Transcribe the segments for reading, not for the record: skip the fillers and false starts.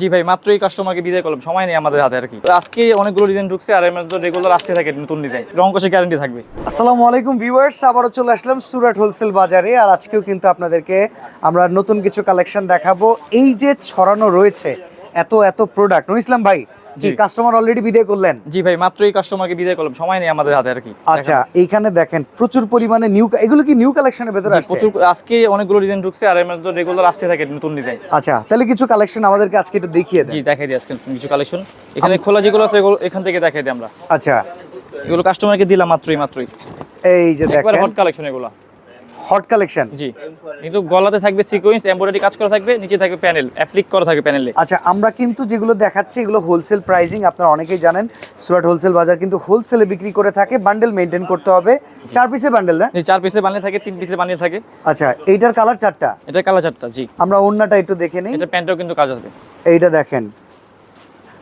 জি ভাই, মাত্রই কাস্টমারকে বিদায় করলাম, সময় নেই আমাদের হাতে আর কি। আজকে অনেকগুলো ডিজাইন ঢুকছে আর এর মধ্যে রেগুলার আসতে থাকে নতুন ডিজাইন, রং কষে গ্যারান্টি থাকবে। আসসালামু আলাইকুম ভিউয়ার্স, আবারও চলে আসলাম সুরাট হোলসেল বাজারে। আর আজকেও কিন্তু আপনাদেরকে আমরা নতুন কিছু কালেকশন দেখাবো। এই যে ছড়ানো রয়েছে এত এত প্রোডাক্ট, ইসলাম ভাই কি কাস্টমার অলরেডি বিদায় করলেন? জি ভাই, মাত্রই কাস্টমারকে বিদায় করলাম, সময় নেই আমাদের হাতে আর কি। আচ্ছা, এইখানে দেখেন প্রচুর পরিমাণে এগুলো কি নিউ কালেকশনের ভেতরে আসছে? প্রচুর, আজকে অনেকগুলো ডিজাইন ঢুকছে আর এর মধ্যে রেগুলার আসতে থাকে নতুন ডিজাইন। আচ্ছা, তাহলে কিছু কালেকশন আমাদেরকে আজকে একটু দেখিয়ে দেন। জি, দেখাই দিই আজকে কিছু কালেকশন। এখানে খোলা যেগুলো আছে এখান থেকে দেখাই দিই আমরা। আচ্ছা, এগুলো কাস্টমারকে দিলাম মাত্রই। এই যে একবারে দেখেন হট কালেকশন এগুলো। Hot collection. জি, কিন্তু গলাতে থাকবে সিকোয়েন্স, এমব্রয়ডারি কাজ করা থাকবে, নিচে থাকবে প্যানেল, অ্যাপ্লিক করা থাকবে প্যানেলে। আচ্ছা, আমরা কিন্তু যেগুলো দেখাচ্ছি এগুলো হোলসেল প্রাইসিং। আপনারা অনেকেই জানেন সুরাট হোলসেল বাজার কিন্তু হোলসেলে বিক্রি করে থাকে। বান্ডেল মেইনটেইন করতে হবে। 4 পিসের বান্ডেল না? জি, 4 পিসে বানিয়ে থাকে, 3 পিসে বানিয়ে থাকে। আচ্ছা, এইটার কালার 4টা, এটা কালার 4টা। জি, আমরা ওন্নাটা একটু দেখে নেই। এটা প্যান্টও কিন্তু কাজ আসবে। এইটা দেখেন।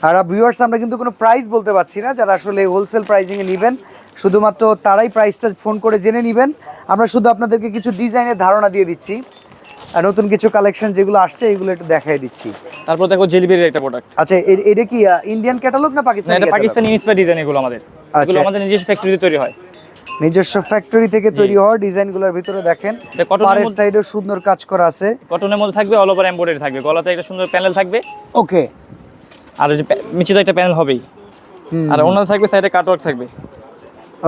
আর ভিউয়ার্স, আমরা কিন্তু কোনো প্রাইস বলতে পারছি না। যারা আসলে হোলসেল প্রাইসিংয়ে নেবেন শুধুমাত্র তারাই প্রাইসটা ফোন করে জেনে নেবেন। আমরা শুধু আপনাদেরকে কিছু ডিজাইনের ধারণা দিয়ে দিচ্ছি আর নতুন কিছু কালেকশন যেগুলো আসছে এগুলো একটু দেখাই দিচ্ছি। তারপর দেখো জেলিবেরির একটা প্রোডাক্ট। আচ্ছা, এটা কি ইন্ডিয়ান ক্যাটালগ না পাকিস্তানি? এটা পাকিস্তানি ইন্সপায়ার্ড ডিজাইন এগুলো আমাদের। এগুলো আমাদের নিজস্ব ফ্যাক্টরিতে তৈরি হয়। নিজস্ব ফ্যাক্টরি থেকে তৈরি হওয়া ডিজাইনগুলোর ভিতরে দেখেন পাড়ের সাইডে সুন্দর কাজ করা আছে। কটনের মধ্যে থাকবে, অল ওভার এমব্রয়ডারি থাকবে, গলাতে একটা সুন্দর প্যানেল থাকবে। ওকে। আর ওই যে নিচে একটা প্যানেল হবেই, আর ওনার থাকবে সাইডে কাটওয়ার্ক থাকবে।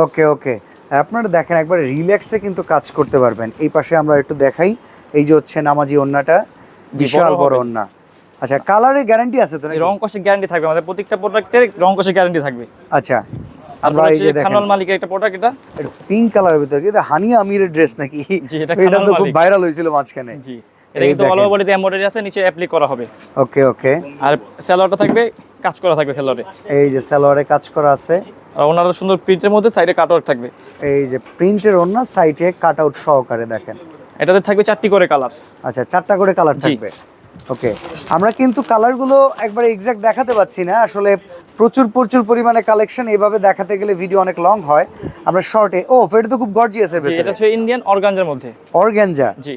ওকে ওকে, আপনারা দেখেন একবার রিল্যাক্সে কিন্তু কাজ করতে পারবেন। এই পাশে আমরা একটু দেখাই, এই যে হচ্ছে নামাজি ওন্নাটা, বিশাল বড় ওন্না। আচ্ছা, কালারের গ্যারান্টি আছে তো? রং কষে গ্যারান্টি থাকবে, আমাদের প্রত্যেকটা প্রোডাক্টের রং কষে গ্যারান্টি থাকবে। আচ্ছা, আমরা এই যে খানাল মালিকের একটা প্রোডাক্ট, এটা পিঙ্ক কালারের ভিতরে কিন্তু হানিয়া আমিরের ড্রেস নাকি? জি, এটা তো খুব ভাইরাল হয়েছিল মাঝখানে। জি, এটা কিন্তু অল ওভার বডিতে এমব্রয়ডারি আছে, নিচে অ্যাপ্লিক করা হবে। ওকে ওকে। আর সালোয়ারটা থাকবে, কাজ করা থাকবে সালোয়ারে। এই যে সালোয়ারে কাজ করা আছে, আর ওনারা সুন্দর প্রিন্টের মধ্যে সাইডে কাটওয়ার্ক থাকবে। এই যে প্রিন্টের ওন্না, সাইডে কাট আউট সহকারে দেখেন। এটাতে থাকবে 4টি করে কালার। আচ্ছা, 4টা করে কালার থাকবে। ওকে, আমরা কিন্তু কালারগুলো একবারে এক্সাক্ট দেখাতে পাচ্ছি না, আসলে প্রচুর প্রচুর পরিমাণে কালেকশন। এইভাবে দেখাতে গেলে ভিডিও অনেক লং হয়, আমরা শর্টে। ও, এটা তো খুব গর্জিয়াস এর ভিতরে। এটা হচ্ছে ইন্ডিয়ান অর্গানজার মধ্যে। অর্গানজা? জি।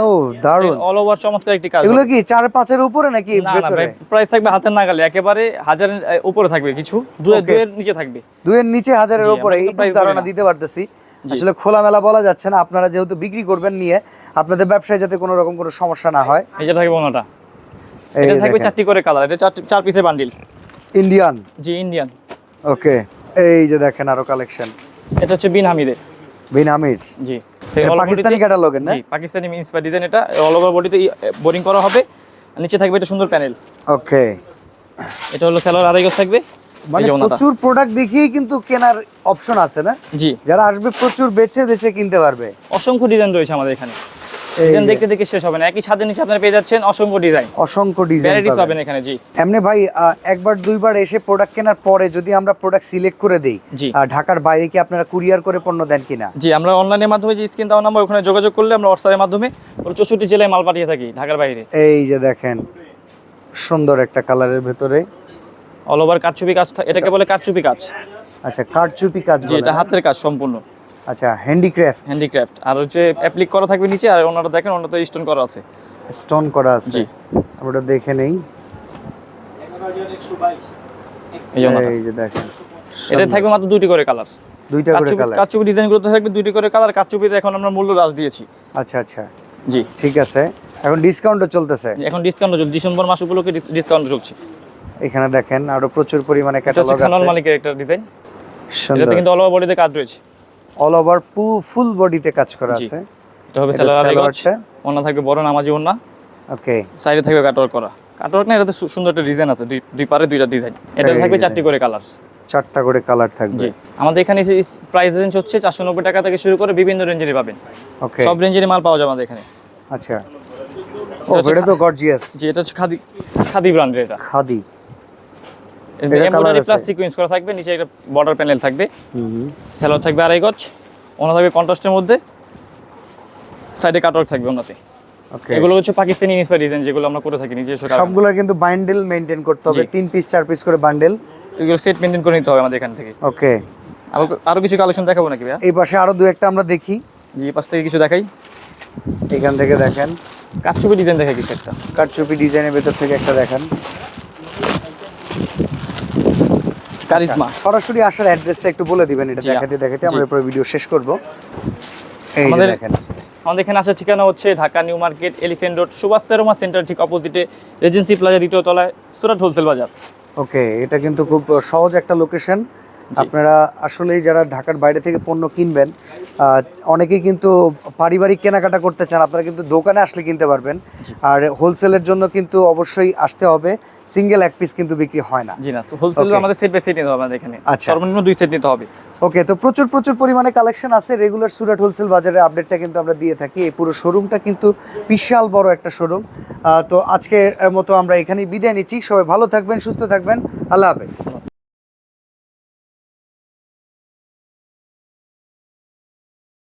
ও, দারুণ। অল ওভার চমৎকার একটি কাজ। এগুলো কি 4-5 এর উপরে নাকি ভিতরে? প্রাইস থাকবে হাতের নাগালে, একেবারে 1000 এর উপরে থাকবে, কিছু 2 এর নিচে থাকবে। 2 এর নিচে 1000 এর উপরে, এই ধারণা দিতে পারতেছি। আসলে খোলামেলা বলা যাচ্ছে না, আপনারা যেহেতু বিক্রি করবেন নিয়ে, আপনাদের ব্যবসায় যাতে কোনো রকম কোনো সমস্যা না হয়। এই যে থাকবে ওনাটা, এটা থাকবে 4টি করে কালার, এটা 4 পিসের বান্ডিল। ইন্ডিয়ান? জি, ইন্ডিয়ান। ওকে, এই যে দেখেন আরো কালেকশন। এটা হচ্ছে বিন হামিদের। বিন হামিদ? জি, পাকিস্তানি ক্যাটালগের না? জি, পাকিস্তানি ইন্সপায়ার্ড ডিজাইন। এটা অল ওভার বডিতে বোরিং করা হবে, নিচে থাকবে এটা সুন্দর প্যানেল। ওকে, এটা হলো সালোয়ার আড়াই গজ থাকবে। মানে প্রচুর প্রোডাক্ট দেখিয়েই কিন্তু কেনার অপশন আছে না? জি, যারা আসবে প্রচুর বেছে বেছে কিনতে পারবে। অসংখ্য ডিজাইন রয়েছে আমাদের এখানে, ডিজাইন দেখতে দেখতে শেষ হবে না। একই ছাদের নিচে আপনারা পেয়ে যাচ্ছেন অসংখ্য ডিজাইন, অসংখ্য ডিজাইন পাবেন এখানে। জি, এমনি ভাই একবার দুইবার এসে প্রোডাক্ট কেনার পরে যদি আমরা প্রোডাক্ট সিলেক্ট করে দেই, ঢাকার বাইরে কি আপনারা কুরিয়ার করে পণ্য দেন কিনা? জি, আমরা অনলাইনের মাধ্যমে, যে স্ক্রিন দেওয়া নাম্বার, ওখানে যোগাযোগ করলে আমরা হোয়াটসঅ্যাপের মাধ্যমে 64 জেলায় মাল পাঠিয়ে থাকি, ঢাকার বাইরে। এই যে দেখেন সুন্দর একটা কালারের ভিতরে অল ওভার কারচুপি কাজ, এটাকে বলে কারচুপি কাজ। আচ্ছা, কারচুপি কাজ? জি, এটা হাতের কাজ সম্পূর্ণ। আচ্ছা, হ্যান্ডিক্রাফট। আর হচ্ছে অ্যাপ্লিক করা থাকবে নিচে, আর ওনারা দেখেন ওনাতে স্টোন করা আছে। স্টোন করা আছে? জি, আমরা দেখে নেই। এই যে দেখেন, এটা থাকবে মাত্র 2টি করে কালার। 2টা করে কালার? কারচুপি ডিজাইনগুলোতে থাকবে 2টি করে কালার। কারচুপিতে এখন আমরা মূল্য হ্রাস দিয়েছি। আচ্ছা আচ্ছা, জি, ঠিক আছে। এখন ডিসকাউন্টও চলতেছে? এখন ডিসকাউন্ট চলছে, ডিসেম্বর মাস উপলক্ষে ডিসকাউন্ট চলছে। এখানে দেখেন আরো প্রচুর পরিমাণে ক্যাটালগ আছে। খানাল মালিকের একটা ডিজাইন, সুন্দর। এটাতে কিন্তু অল ওভার বডিতে কাজ রয়েছে, অল ওভার ফুল বডিতে কাজ করা আছে। এটা হবে সালোয়ারটা, ওন্না থাকবে বড় নামাজি ওন্না। ওকে, সাইডে থাকবে কাটওয়ার্ক করা। কাটওয়ার্ক না, এটাতে সুন্দর একটা ডিজাইন আছে, দুই পারে 2টা ডিজাইন। এটা থাকবে 4টি করে কালার। 4টা করে কালার থাকবে। জি, আমাদের এখানে প্রাইস রেঞ্জ হচ্ছে 490 টাকা থেকে শুরু করে বিভিন্ন রেঞ্জেরই পাবেন। ওকে, সব রেঞ্জেরই মাল পাওয়া যাবে আমাদের এখানে। আচ্ছা, ও এটা তো গর্জিয়াস। জি, এটা হচ্ছে খাদি ব্র্যান্ডের। এটা খাদি, এমব্রয়ডারি প্লাস সিকোয়েন্স করা থাকবে, নিচে একটা বর্ডার প্যানেল থাকবে। সালোয়ার থাকবে আড়াই গজ, ওনা থাকবে কন্ট্রাস্টের মধ্যে, সাইডে কাটওয়ার্ক থাকবে ওনাতে। ওকে, এগুলো হচ্ছে পাকিস্তানি ইন্সপায়ার্ড ডিজাইন, যেগুলো আমরা করে থাকি নিজস্ব। সবগুলো কিন্তু বান্ডেল মেইনটেইন করতে হবে, 3 পিস 4 পিস করে বান্ডেল। এগুলো সেট মেইনটেইন করে নিতে হবে আমাদের এখান থেকে। ওকে, আরো কিছু কালেকশন দেখাবো নাকি ভাইয়া? এই পাশে আরো দু একটা আমরা দেখি। জি, এই পাশ থেকে কিছু দেখাই। এখান থেকে দেখেন কারচুপি ডিজাইন দেখা কিছু একটা, কারচুপি ডিজাইনের ভেতর থেকে একটা দেখান। কারিজমা। সরাসরি আসার অ্যাড্রেসটা একটু বলে দিবেন, এটা জি, দেখাতে আমরা এরপর ভিডিও শেষ করব। এই যে আমাদের দেখেন, আমাদের এখানে আসার ঠিকানা হচ্ছে Dhaka new market, elephant road, Subhash তেরোমা সেন্টার ঠিক অপোজিটে, রেজেন্সি প্লাজা 2য় তলায়, সুরাট হোলসেল বাজার। ওকে, এটা কিন্তু খুব সহজ একটা লোকেশন। আপনারা আসলেই যারা ঢাকার বাইরে থেকে পণ্য কিনবেন, অনেকেই কিন্তু পারিবারিক কেনাকাটা করতে চান, আপনারা কিন্তু দোকানে আসলে কিনতে পারবেন। আর হোলসেলের জন্য কিন্তু অবশ্যই আসতে হবে, সিঙ্গেল এক পিস কিন্তু বিক্রি হয় না। জি না, হোলসেল Okay. আমাদের সেট বাই সেট নিতে হবে আমাদের এখানে। আচ্ছা। সর্বনিম্ন 2 সেট নিতে হবে। ওকে, তো প্রচুর পরিমাণে কালেকশন আছে। রেগুলার সুরাট হোলসেল বাজারের আপডেটটা কিন্তু আমরা দিয়ে থাকি। এই পুরো শোরুমটা কিন্তু বিশাল বড় একটা শোরুম। তো আজকের মতো আমরা এখানেই বিদায় নিচ্ছি। সবাই ভালো থাকবেন, সুস্থ থাকবেন, আল্লাহ হাফেজ।